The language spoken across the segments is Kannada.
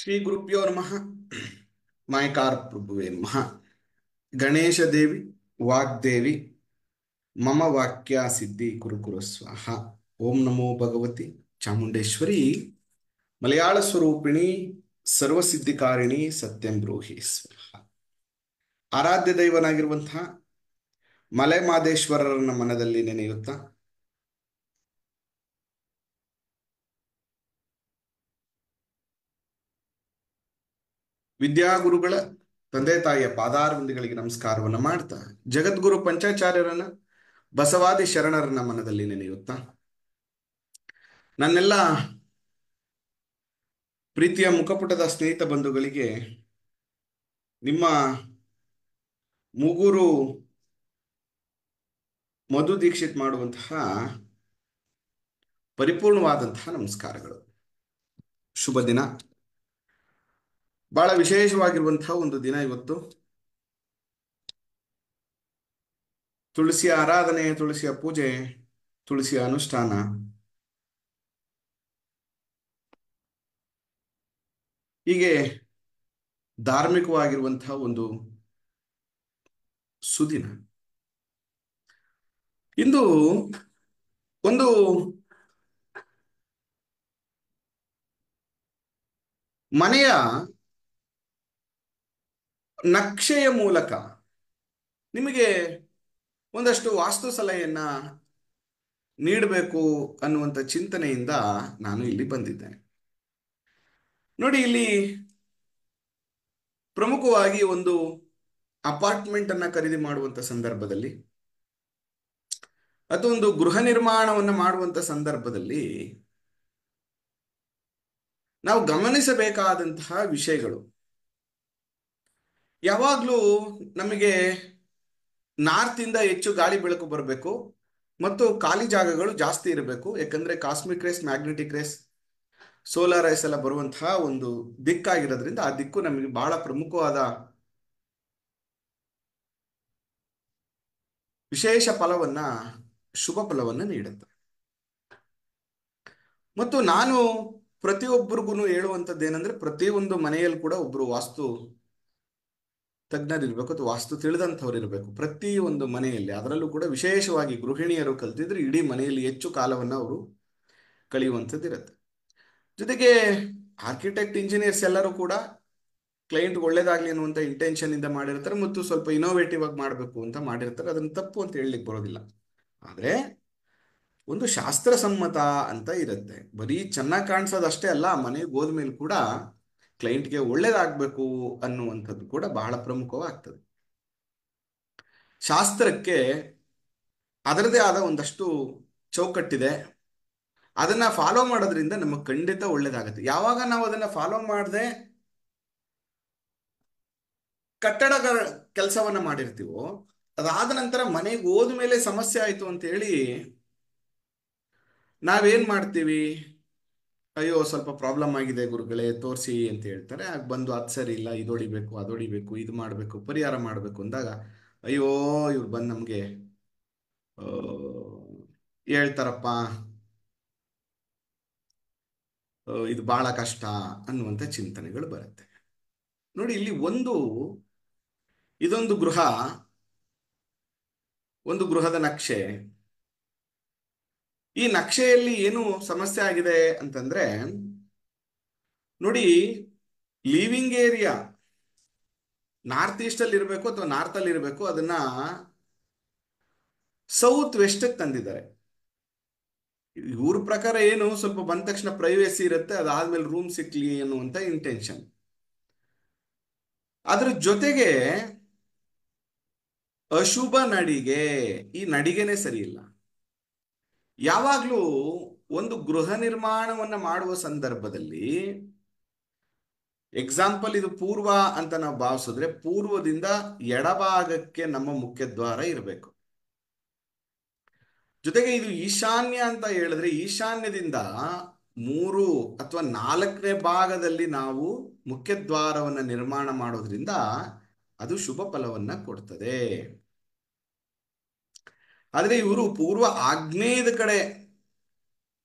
ಶ್ರೀ ಗುರುಭ್ಯೋ ನಮಃ. ಮಾಯಕಾರ ಪ್ರಭುವೇ ನಮಃ. ಗಣೇಶ ದೇವಿ ವಾಗ್ದೇವಿ ಮಮ ವಾಕ್ಯ ಸಿದ್ಧಿ ಕುರುಕುರು ಸ್ವಾಹ. ಓಂ ನಮೋ ಭಗವತಿ ಚಾಮುಂಡೇಶ್ವರಿ ಮಲಯಾಳ ಸ್ವರೂಪಿಣಿ ಸರ್ವಸಿದ್ಧಿಕಾರಿಣಿ ಸತ್ಯಂ ಬ್ರೂಹಿ ಸ್ವಾಹ. ಆರಾಧ್ಯ ದೈವನಾಗಿರುವಂತಹ ಮಲೆ ಮಾದೇಶ್ವರರನ್ನ ಮನದಲ್ಲಿ ನೆನೆಯುತ್ತಾ ವಿದ್ಯಾಗುರುಗಳ ತಂದೆ ತಾಯಿಯ ಪಾದಾರವಿಂದಗಳಿಗೆ ನಮಸ್ಕಾರವನ್ನ ಮಾಡ್ತಾ ಜಗದ್ಗುರು ಪಂಚಾಚಾರ್ಯರನ್ನ ಬಸವಾದಿ ಶರಣರನ್ನ ಮನದಲ್ಲಿ ನೆನೆಯುತ್ತಾ ನನ್ನೆಲ್ಲ ಪ್ರೀತಿಯ ಮುಖಪುಟದ ಸ್ನೇಹಿತ ಬಂಧುಗಳಿಗೆ ನಿಮ್ಮ ಮೂಗೂರು ಮಧು ದೀಕ್ಷಿತ್ ಮಾಡುವಂತಹ ಪರಿಪೂರ್ಣವಾದಂತಹ ನಮಸ್ಕಾರಗಳು. ಶುಭ ದಿನ, ಬಹಳ ವಿಶೇಷವಾಗಿರುವಂತಹ ಒಂದು ದಿನ ಇವತ್ತು. ತುಳಸಿಯ ಆರಾಧನೆ, ತುಳಸಿಯ ಪೂಜೆ, ತುಳಸಿಯ ಅನುಷ್ಠಾನ, ಹೀಗೆ ಧಾರ್ಮಿಕವಾಗಿರುವಂತಹ ಒಂದು ಸುದಿನ. ಇಂದು ಒಂದು ಮನೆಯ ನಕ್ಷೆಯ ಮೂಲಕ ನಿಮಗೆ ಒಂದಷ್ಟು ವಾಸ್ತು ಸಲಹೆಯನ್ನ ನೀಡಬೇಕು ಅನ್ನುವಂಥ ಚಿಂತನೆಯಿಂದ ನಾನು ಇಲ್ಲಿ ಬಂದಿದ್ದೇನೆ. ನೋಡಿ, ಇಲ್ಲಿ ಪ್ರಮುಖವಾಗಿ ಒಂದು ಅಪಾರ್ಟ್ಮೆಂಟ್ ಅನ್ನ ಖರೀದಿ ಮಾಡುವಂತ ಸಂದರ್ಭದಲ್ಲಿ ಅಥವಾ ಒಂದು ಗೃಹ ನಿರ್ಮಾಣವನ್ನ ಮಾಡುವಂತ ಸಂದರ್ಭದಲ್ಲಿ ನಾವು ಗಮನಿಸಬೇಕಾದಂತಹ ವಿಷಯಗಳು, ಯಾವಾಗಲೂ ನಮಗೆ ನಾರ್ತ್ ಇಂದ ಹೆಚ್ಚು ಗಾಳಿ ಬೆಳಕು ಬರಬೇಕು ಮತ್ತು ಖಾಲಿ ಜಾಗಗಳು ಜಾಸ್ತಿ ಇರಬೇಕು. ಯಾಕಂದ್ರೆ cosmic rays, magnetic rays, solar rays ಎಲ್ಲ ಬರುವಂತಹ ಒಂದು ದಿಕ್ಕಾಗಿರೋದ್ರಿಂದ ಆ ದಿಕ್ಕು ನಮಗೆ ಬಹಳ ಪ್ರಮುಖವಾದ ವಿಶೇಷ ಫಲವನ್ನ, ಶುಭ ಫಲವನ್ನ ನೀಡುತ್ತೆ. ಮತ್ತು ನಾನು ಪ್ರತಿಯೊಬ್ಬರಿಗೂ ಹೇಳುವಂಥದ್ದು ಏನಂದ್ರೆ, ಪ್ರತಿಯೊಂದು ಮನೆಯಲ್ಲಿ ಕೂಡ ಒಬ್ರು ವಾಸ್ತು ತಜ್ಞರಿರ್ಬೇಕು ಅಥವಾ ವಾಸ್ತು ತಿಳಿದಂಥವ್ರು ಇರಬೇಕು. ಪ್ರತಿ ಒಂದು ಮನೆಯಲ್ಲಿ, ಅದರಲ್ಲೂ ಕೂಡ ವಿಶೇಷವಾಗಿ ಗೃಹಿಣಿಯರು ಕಲ್ತಿದ್ರೆ ಇಡೀ ಮನೆಯಲ್ಲಿ ಹೆಚ್ಚು ಕಾಲವನ್ನು ಅವರು ಕಳೆಯುವಂಥದ್ದು ಇರುತ್ತೆ. ಜೊತೆಗೆ ಆರ್ಕಿಟೆಕ್ಟ್, ಇಂಜಿನಿಯರ್ಸ್ ಎಲ್ಲರೂ ಕೂಡ ಕ್ಲೈಂಟ್ ಒಳ್ಳೇದಾಗ್ಲಿ ಅನ್ನುವಂಥ ಇಂಟೆನ್ಷನ್ ಇಂದ ಮಾಡಿರ್ತಾರೆ ಮತ್ತು ಸ್ವಲ್ಪ ಇನೋವೇಟಿವ್ ಆಗಿ ಮಾಡಬೇಕು ಅಂತ ಮಾಡಿರ್ತಾರೆ. ಅದನ್ನು ತಪ್ಪು ಅಂತ ಹೇಳಲಿಕ್ಕೆ ಬರೋದಿಲ್ಲ. ಆದ್ರೆ ಒಂದು ಶಾಸ್ತ್ರಸಮ್ಮತ ಅಂತ ಇರುತ್ತೆ. ಬರೀ ಚೆನ್ನಾಗಿ ಕಾಣಿಸೋದು ಅಷ್ಟೇ ಅಲ್ಲ, ಮನೆಗೆ ಹೋದ್ಮೇಲೆ ಕೂಡ ಕ್ಲೈಂಟ್ಗೆ ಒಳ್ಳೇದಾಗಬೇಕು ಅನ್ನುವಂಥದ್ದು ಕೂಡ ಬಹಳ ಪ್ರಮುಖವಾಗ್ತದೆ. ಶಾಸ್ತ್ರಕ್ಕೆ ಅದರದೇ ಆದ ಒಂದಷ್ಟು ಚೌಕಟ್ಟಿದೆ. ಅದನ್ನ ಫಾಲೋ ಮಾಡೋದ್ರಿಂದ ನಮಗೆ ಖಂಡಿತ ಒಳ್ಳೇದಾಗತ್ತೆ. ಯಾವಾಗ ನಾವು ಅದನ್ನ ಫಾಲೋ ಮಾಡದೆ ಕಟ್ಟಡಗಳ ಕೆಲಸವನ್ನ ಮಾಡಿರ್ತೀವೋ, ಅದಾದ ನಂತರ ಮನೆಗೆ ಹೋದ್ಮೇಲೆ ಸಮಸ್ಯೆ ಆಯ್ತು ಅಂತ ಹೇಳಿ ನಾವೇನ್ ಮಾಡ್ತೀವಿ, ಅಯ್ಯೋ ಸ್ವಲ್ಪ ಪ್ರಾಬ್ಲಮ್ ಆಗಿದೆ ಗುರುಗಳೇ ತೋರಿಸಿ ಅಂತ ಹೇಳ್ತಾರೆ. ಆಗ ಬಂದು ಅದು ಸರಿ ಇಲ್ಲ, ಇದು ಹೊಡಿಬೇಕು, ಅದು ಹೊಡಿಬೇಕು, ಇದು ಮಾಡಬೇಕು, ಪರಿಹಾರ ಮಾಡಬೇಕು ಅಂದಾಗ ಅಯ್ಯೋ ಇವ್ರು ಬಂದು ನಮಗೆ ಹೇಳ್ತಾರಪ್ಪ, ಇದು ಬಹಳ ಕಷ್ಟ ಅನ್ನುವಂಥ ಚಿಂತನೆಗಳು ಬರುತ್ತೆ. ನೋಡಿ, ಇಲ್ಲಿ ಇದೊಂದು ಗೃಹ, ಒಂದು ಗೃಹದ ನಕ್ಷೆ. ಈ ನಕ್ಷೆಯಲ್ಲಿ ಏನು ಸಮಸ್ಯೆ ಆಗಿದೆ ಅಂತಂದ್ರೆ, ನೋಡಿ, ಲಿವಿಂಗ್ ಏರಿಯಾ ನಾರ್ತ್ ಈಸ್ಟ್ ಅಲ್ಲಿ ಇರಬೇಕು ಅಥವಾ ನಾರ್ತ್ ಅಲ್ಲಿ ಇರಬೇಕು, ಅದನ್ನ ಸೌತ್ ವೆಸ್ಟ್ ತಂದಿದ್ದಾರೆ. ಇವ್ರ ಪ್ರಕಾರ ಏನು, ಸ್ವಲ್ಪ ಬಂದ ತಕ್ಷಣ ಪ್ರೈವೇಸಿ ಇರುತ್ತೆ, ಅದಾದ್ಮೇಲೆ ರೂಮ್ ಸಿಕ್ಲಿ ಅನ್ನುವಂಥ ಇಂಟೆನ್ಷನ್. ಅದ್ರ ಜೊತೆಗೆ ಅಶುಭ ನಡಿಗೆ, ಈ ನಡಿಗೆನೆ ಸರಿ ಇಲ್ಲ. ಯಾವಾಗ್ಲೂ ಒಂದು ಗೃಹ ನಿರ್ಮಾಣವನ್ನ ಮಾಡುವ ಸಂದರ್ಭದಲ್ಲಿ, ಎಕ್ಸಾಂಪಲ್ ಇದು ಪೂರ್ವ ಅಂತ ನಾವು ಭಾವಿಸಿದ್ರೆ, ಪೂರ್ವದಿಂದ ಎಡಭಾಗಕ್ಕೆ ನಮ್ಮ ಮುಖ್ಯ ದ್ವಾರ ಇರಬೇಕು. ಜೊತೆಗೆ ಇದು ಈಶಾನ್ಯ ಅಂತ ಹೇಳಿದ್ರೆ, ಈಶಾನ್ಯದಿಂದ 3 ಅಥವಾ 4ನೇ ಭಾಗದಲ್ಲಿ ನಾವು ಮುಖ್ಯ ದ್ವಾರವನ್ನ ನಿರ್ಮಾಣ ಮಾಡೋದ್ರಿಂದ ಅದು ಶುಭ ಫಲವನ್ನ ಕೊಡ್ತದೆ. ಆದ್ರೆ ಇವರು ಪೂರ್ವ ಆಗ್ನೇಯದ ಕಡೆ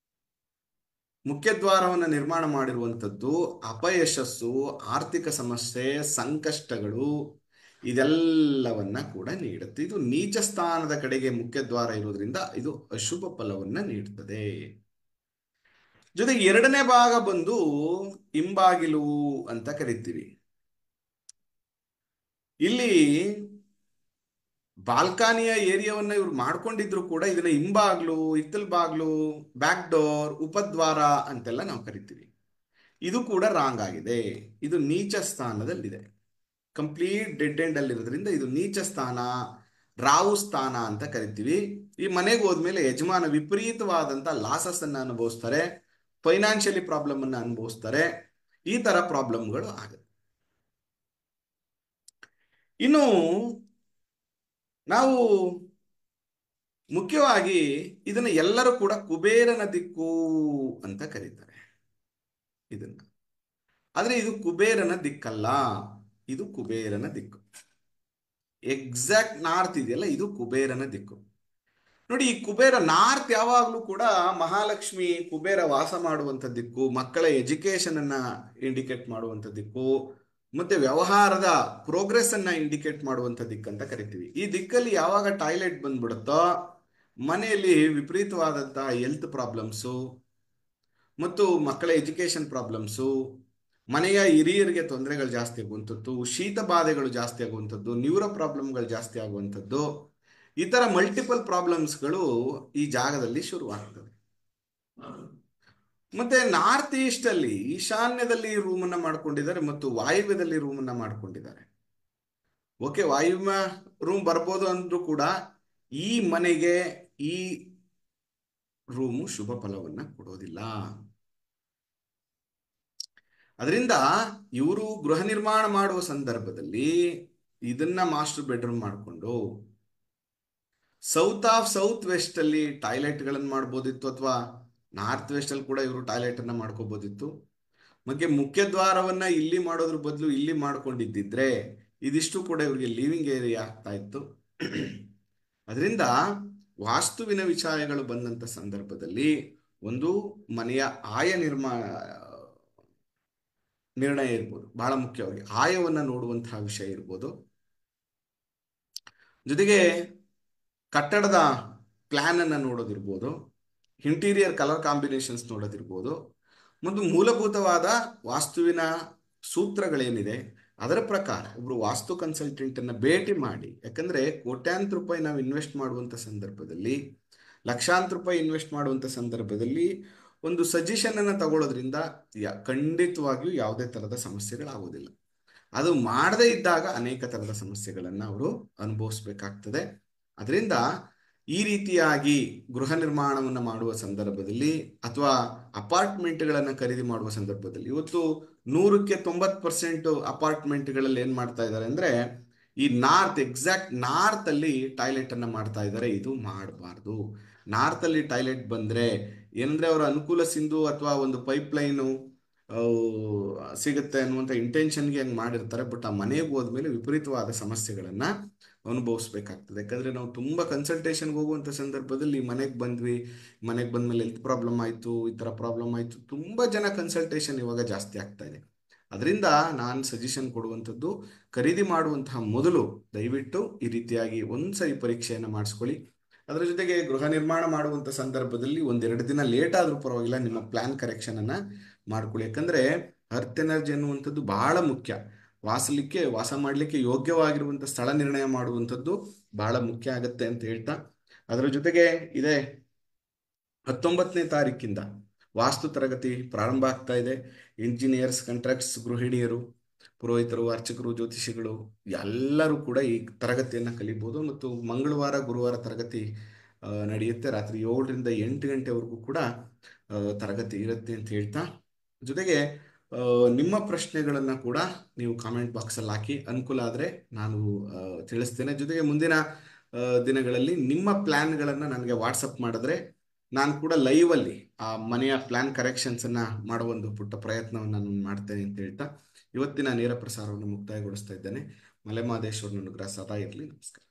ಮುಖ್ಯದ್ವಾರವನ್ನು ನಿರ್ಮಾಣ ಮಾಡಿರುವಂಥದ್ದು ಅಪಯಶಸ್ಸು, ಆರ್ಥಿಕ ಸಮಸ್ಯೆ, ಸಂಕಷ್ಟಗಳು ಇದೆಲ್ಲವನ್ನ ಕೂಡ ನೀಡುತ್ತೆ. ಇದು ನೀಚ ಸ್ಥಾನದ ಕಡೆಗೆ ಮುಖ್ಯದ್ವಾರ ಇರೋದ್ರಿಂದ ಇದು ಅಶುಭ ಫಲವನ್ನ ನೀಡುತ್ತದೆ. ಜೊತೆಗೆ ಎರಡನೇ ಭಾಗ ಬಂದು ಹಿಂಬಾಗಿಲು ಅಂತ ಕರಿತೀವಿ. ಇಲ್ಲಿ ಬಾಲ್ಕನಿಯ ಏರಿಯಾವನ್ನ ಇವ್ರು ಮಾಡ್ಕೊಂಡಿದ್ರು ಕೂಡ ಇದನ್ನ ಹಿಂಬಾಗ್ಲು, ಇತ್ತಲ್ ಬಾಗ್ಲು, ಬ್ಯಾಕ್ ಡೋರ್, ಉಪದ್ವಾರ ಅಂತೆಲ್ಲ ನಾವು ಕರಿತೀವಿ. ಇದು ಕೂಡ ರಾಂಗ್ ಆಗಿದೆ. ಇದು ನೀಚ ಸ್ಥಾನದಲ್ಲಿದೆ. ಕಂಪ್ಲೀಟ್ ಡೆಡ್ ಎಂಡ್ ಅಲ್ಲಿರೋದ್ರಿಂದ ಇದು ನೀಚ ಸ್ಥಾನ, ರಾಹು ಸ್ಥಾನ ಅಂತ ಕರಿತೀವಿ. ಈ ಮನೆಗೆ ಹೋದ್ಮೇಲೆ ಯಜಮಾನ ವಿಪರೀತವಾದಂತ ಲಾಸಸ್ ಅನ್ನ ಅನುಭವಿಸ್ತಾರೆ, ಫೈನಾನ್ಷಿಯಲಿ ಪ್ರಾಬ್ಲಮ್ ಅನ್ನ ಅನುಭವಿಸ್ತಾರೆ. ಈ ತರ ಪ್ರಾಬ್ಲಮ್ಗಳು ಆಗುತ್ತೆ. ಇನ್ನು ನಾವು ಮುಖ್ಯವಾಗಿ ಇದನ್ನ ಎಲ್ಲರೂ ಕೂಡ ಕುಬೇರನ ದಿಕ್ಕು ಅಂತ ಕರೀತಾರೆ ಇದನ್ನ. ಆದ್ರೆ ಇದು ಕುಬೇರನ ದಿಕ್ಕಲ್ಲ, ಇದು ಕುಬೇರನ ದಿಕ್ಕು. ಎಕ್ಸಾಕ್ಟ್ ನಾರ್ತ್ ಇದೆಯಲ್ಲ, ಇದು ಕುಬೇರನ ದಿಕ್ಕು. ನೋಡಿ, ಈ ಕುಬೇರ ನಾರ್ತ್ ಯಾವಾಗಲೂ ಕೂಡ ಮಹಾಲಕ್ಷ್ಮಿ ಕುಬೇರ ವಾಸ ಮಾಡುವಂತ ದಿಕ್ಕು, ಮಕ್ಕಳ ಎಜುಕೇಶನ್ ಅನ್ನ ಇಂಡಿಕೇಟ್ ಮಾಡುವಂತ ದಿಕ್ಕು, ಮತ್ತೆ ವ್ಯವಹಾರದ ಪ್ರೋಗ್ರೆಸ್ ಅನ್ನ ಇಂಡಿಕೇಟ್ ಮಾಡುವಂತ ದಿಕ್ಕಂತ ಕರಿತೀವಿ. ಈ ದಿಕ್ಕಲ್ಲಿ ಯಾವಾಗ ಟಾಯ್ಲೆಟ್ ಬಂದ್ಬಿಡುತ್ತೋ ಮನೆಯಲ್ಲಿ ವಿಪರೀತವಾದಂತಹ ಹೆಲ್ತ್ ಪ್ರಾಬ್ಲಮ್ಸು ಮತ್ತು ಮಕ್ಕಳ ಎಜುಕೇಶನ್ ಪ್ರಾಬ್ಲಮ್ಸು, ಮನೆಯ ಹಿರಿಯರಿಗೆ ತೊಂದರೆಗಳು ಜಾಸ್ತಿ ಆಗುವಂಥದ್ದು, ಶೀತ ಬಾಧೆಗಳು ಜಾಸ್ತಿ ಆಗುವಂಥದ್ದು, ನ್ಯೂರೋ ಪ್ರಾಬ್ಲಮ್ಗಳು ಜಾಸ್ತಿ ಆಗುವಂಥದ್ದು, ಈ ತರ ಮಲ್ಟಿಪಲ್ ಪ್ರಾಬ್ಲಮ್ಸ್ಗಳು ಈ ಜಾಗದಲ್ಲಿ ಶುರುವಾಗ್ತದೆ. ಮತ್ತೆ ನಾರ್ತ್ ಈಸ್ಟ್ ಅಲ್ಲಿ ಈಶಾನ್ಯದಲ್ಲಿ ರೂಮ್ ಅನ್ನ ಮಾಡ್ಕೊಂಡಿದ್ದಾರೆ ಮತ್ತು ವಾಯುವ್ಯದಲ್ಲಿ ರೂಮ್ ಅನ್ನ ಮಾಡ್ಕೊಂಡಿದ್ದಾರೆ. ಓಕೆ, ವಾಯುವ್ಯ ರೂಮ್ ಬರ್ಬೋದು ಅಂದ್ರೂ ಕೂಡ ಈ ಮನೆಗೆ ಈ ರೂಮು ಶುಭ ಫಲವನ್ನ ಕೊಡೋದಿಲ್ಲ. ಅದರಿಂದ ಇವರು ಗೃಹ ನಿರ್ಮಾಣ ಮಾಡುವ ಸಂದರ್ಭದಲ್ಲಿ ಇದನ್ನ ಮಾಸ್ಟರ್ ಬೆಡ್ರೂಮ್ ಮಾಡಿಕೊಂಡು ಸೌತ್ ವೆಸ್ಟ್ ಅಲ್ಲಿ ಟಾಯ್ಲೆಟ್ ಗಳನ್ನು ಮಾಡ್ಬೋದಿತ್ತು, ಅಥವಾ ನಾರ್ತ್ ವೆಸ್ಟ್ ಅಲ್ಲಿ ಕೂಡ ಇವರು ಟಾಯ್ಲೆಟ್ ಅನ್ನ ಮಾಡ್ಕೋಬೋದಿತ್ತು. ಮತ್ತೆ ಮುಖ್ಯದ್ವಾರವನ್ನ ಇಲ್ಲಿ ಮಾಡೋದ್ರ ಬದಲು ಇಲ್ಲಿ ಮಾಡ್ಕೊಂಡಿದ್ದಿದ್ರೆ ಇದಿಷ್ಟು ಕೂಡ ಇವರಿಗೆ ಲಿವಿಂಗ್ ಏರಿಯಾ ಆಗ್ತಾ ಇತ್ತು. ಅದರಿಂದ ವಾಸ್ತುವಿನ ವಿಚಾರಗಳು ಬಂದಂತ ಸಂದರ್ಭದಲ್ಲಿ ಒಂದು ಮನೆಯ ನಿರ್ಣಯ ಇರ್ಬೋದು, ಬಹಳ ಮುಖ್ಯವಾಗಿ ಆಯವನ್ನ ನೋಡುವಂತಹ ವಿಷಯ ಇರ್ಬೋದು. ಜೊತೆಗೆ ಕಟ್ಟಡದ ಪ್ಲಾನ್ ಅನ್ನ ನೋಡೋದಿರ್ಬೋದು, ಇಂಟೀರಿಯರ್ ಕಲರ್ ಕಾಂಬಿನೇಷನ್ಸ್ ನೋಡೋದಿರ್ಬೋದು, ಮತ್ತು ಮೂಲಭೂತವಾದ ವಾಸ್ತುವಿನ ಸೂತ್ರಗಳೇನಿದೆ ಅದರ ಪ್ರಕಾರ ಒಬ್ರು ವಾಸ್ತು ಕನ್ಸಲ್ಟೆಂಟ್ ಅನ್ನ ಭೇಟಿ ಮಾಡಿ. ಯಾಕಂದ್ರೆ ಕೋಟ್ಯಾಂತರ ರೂಪಾಯಿ ನಾವು ಇನ್ವೆಸ್ಟ್ ಮಾಡುವಂತ ಸಂದರ್ಭದಲ್ಲಿ, ಲಕ್ಷಾಂತರ ರೂಪಾಯಿ ಇನ್ವೆಸ್ಟ್ ಮಾಡುವಂತ ಸಂದರ್ಭದಲ್ಲಿ ಒಂದು ಸಜೆಷನ್ ಅನ್ನ ತಗೊಳ್ಳೋದ್ರಿಂದ ಖಂಡಿತವಾಗಿಯೂ ಯಾವುದೇ ತರದ ಸಮಸ್ಯೆಗಳಾಗೋದಿಲ್ಲ. ಅದು ಮಾಡದೇ ಇದ್ದಾಗ ಅನೇಕ ತರದ ಸಮಸ್ಯೆಗಳನ್ನ ಅವರು ಅನುಭವಿಸ್ಬೇಕಾಗ್ತದೆ. ಅದರಿಂದ ಈ ರೀತಿಯಾಗಿ ಗೃಹ ನಿರ್ಮಾಣವನ್ನು ಮಾಡುವ ಸಂದರ್ಭದಲ್ಲಿ ಅಥವಾ ಅಪಾರ್ಟ್ಮೆಂಟ್ಗಳನ್ನು ಖರೀದಿ ಮಾಡುವ ಸಂದರ್ಭದಲ್ಲಿ, ಇವತ್ತು 100% ಅಪಾರ್ಟ್ಮೆಂಟ್ಗಳಲ್ಲಿ ಏನ್ ಮಾಡ್ತಾ ಇದ್ದಾರೆ ಅಂದ್ರೆ ಈ ಎಕ್ಸಾಕ್ಟ್ ನಾರ್ತ್ ಅಲ್ಲಿ ಟಾಯ್ಲೆಟ್ ಅನ್ನ ಮಾಡ್ತಾ ಇದ್ದಾರೆ. ಇದು ಮಾಡಬಾರ್ದು. ನಾರ್ತ್ ಅಲ್ಲಿ ಟಾಯ್ಲೆಟ್ ಬಂದ್ರೆ ಏನಂದ್ರೆ ಅವರ ಅನುಕೂಲ ಸಿಂಧು ಅಥವಾ ಒಂದು ಪೈಪ್ ಲೈನು ಸಿಗುತ್ತೆ ಅನ್ನುವಂಥ ಇಂಟೆನ್ಷನ್ಗೆ ಹಂಗೆ ಮಾಡಿರ್ತಾರೆ. ಬಟ್ ಆ ಮನೆಗೆ ಹೋದ್ಮೇಲೆ ವಿಪರೀತವಾದ ಸಮಸ್ಯೆಗಳನ್ನ ಅನುಭವಿಸ್ಬೇಕಾಗ್ತದೆ. ಯಾಕಂದ್ರೆ ನಾವು ತುಂಬಾ ಕನ್ಸಲ್ಟೇಷನ್ಗೆ ಹೋಗುವಂತ ಸಂದರ್ಭದಲ್ಲಿ ಮನೆಗೆ ಬಂದ್ಮೇಲೆ ಹೆಲ್ತ್ ಪ್ರಾಬ್ಲಮ್ ಆಯ್ತು, ಈ ತರ ಪ್ರಾಬ್ಲಮ್ ಆಯ್ತು, ತುಂಬಾ ಜನ ಕನ್ಸಲ್ಟೇಷನ್ ಇವಾಗ ಜಾಸ್ತಿ ಆಗ್ತಾ ಇದೆ. ಅದರಿಂದ ನಾನು ಸಜೆಷನ್ ಕೊಡುವಂಥದ್ದು, ಖರೀದಿ ಮಾಡುವಂತಹ ಮೊದಲು ದಯವಿಟ್ಟು ಈ ರೀತಿಯಾಗಿ ಒಂದ್ಸರಿ ಪರೀಕ್ಷೆಯನ್ನು ಮಾಡಿಸ್ಕೊಳ್ಳಿ. ಅದರ ಜೊತೆಗೆ ಗೃಹ ನಿರ್ಮಾಣ ಮಾಡುವಂತ ಸಂದರ್ಭದಲ್ಲಿ 1-2 ದಿನ ಲೇಟ್ ಆದ್ರೂ ಪರವಾಗಿಲ್ಲ, ನಿಮ್ಮ ಪ್ಲಾನ್ ಕರೆಕ್ಷನ್ ಅನ್ನ ಮಾಡ್ಕೊಳ್ಳಿ. ಯಾಕಂದ್ರೆ ಅರ್ತ್ ಎನರ್ಜಿ ಅನ್ನುವಂಥದ್ದು ಬಹಳ ಮುಖ್ಯ. ವಾಸ ಮಾಡಲಿಕ್ಕೆ ಯೋಗ್ಯವಾಗಿರುವಂತ ಸ್ಥಳ ನಿರ್ಣಯ ಮಾಡುವಂಥದ್ದು ಬಹಳ ಮುಖ್ಯ ಆಗತ್ತೆ ಅಂತ ಹೇಳ್ತಾ, ಅದರ ಜೊತೆಗೆ ಇದೇ 19ನೇ ತಾರೀಕಿಂದ ವಾಸ್ತು ತರಗತಿ ಪ್ರಾರಂಭ ಆಗ್ತಾ ಇದೆ. ಇಂಜಿನಿಯರ್ಸ್, ಕಾಂಟ್ರಾಕ್ಟ್ಸ್, ಗೃಹಿಣಿಯರು, ಪುರೋಹಿತರು, ಅರ್ಚಕರು, ಜ್ಯೋತಿಷಿಗಳು ಎಲ್ಲರೂ ಕೂಡ ಈ ತರಗತಿಯನ್ನು ಕಲಿಬಹುದು. ಮತ್ತು ಮಂಗಳವಾರ ಗುರುವಾರ ತರಗತಿ ನಡೆಯುತ್ತೆ. ರಾತ್ರಿ 7ರಿಂದ 8 ಗಂಟೆವರೆಗೂ ಕೂಡ ತರಗತಿ ಇರುತ್ತೆ ಅಂತ ಹೇಳ್ತಾ, ಜೊತೆಗೆ ನಿಮ್ಮ ಪ್ರಶ್ನೆಗಳನ್ನ ಕೂಡ ನೀವು ಕಾಮೆಂಟ್ ಬಾಕ್ಸ್ ಅಲ್ಲಿ ಹಾಕಿ, ಅನುಕೂಲ ಆದ್ರೆ ನಾನು ತಿಳಿಸ್ತೇನೆ. ಜೊತೆಗೆ ಮುಂದಿನ ದಿನಗಳಲ್ಲಿ ನಿಮ್ಮ ಪ್ಲಾನ್ಗಳನ್ನ ನನಗೆ ವಾಟ್ಸಪ್ ಮಾಡಿದ್ರೆ ನಾನು ಕೂಡ ಲೈವ್ ಅಲ್ಲಿ ಆ ಮನೆಯ ಪ್ಲಾನ್ ಕರೆಕ್ಷನ್ಸ್ ಅನ್ನ ಮಾಡುವ ಒಂದು ಪುಟ್ಟ ಪ್ರಯತ್ನವನ್ನು ನಾನು ಮಾಡ್ತೇನೆ ಅಂತ ಹೇಳ್ತಾ ಇವತ್ತಿನ ನೇರ ಪ್ರಸಾರವನ್ನು ಮುಕ್ತಾಯಗೊಳಿಸ್ತಾ ಇದ್ದೇನೆ. ಮಲೆಮಹದೇಶ್ವರನ ಅನುಗ್ರಹ ಸದಾ ಇರಲಿ. ನಮಸ್ಕಾರ.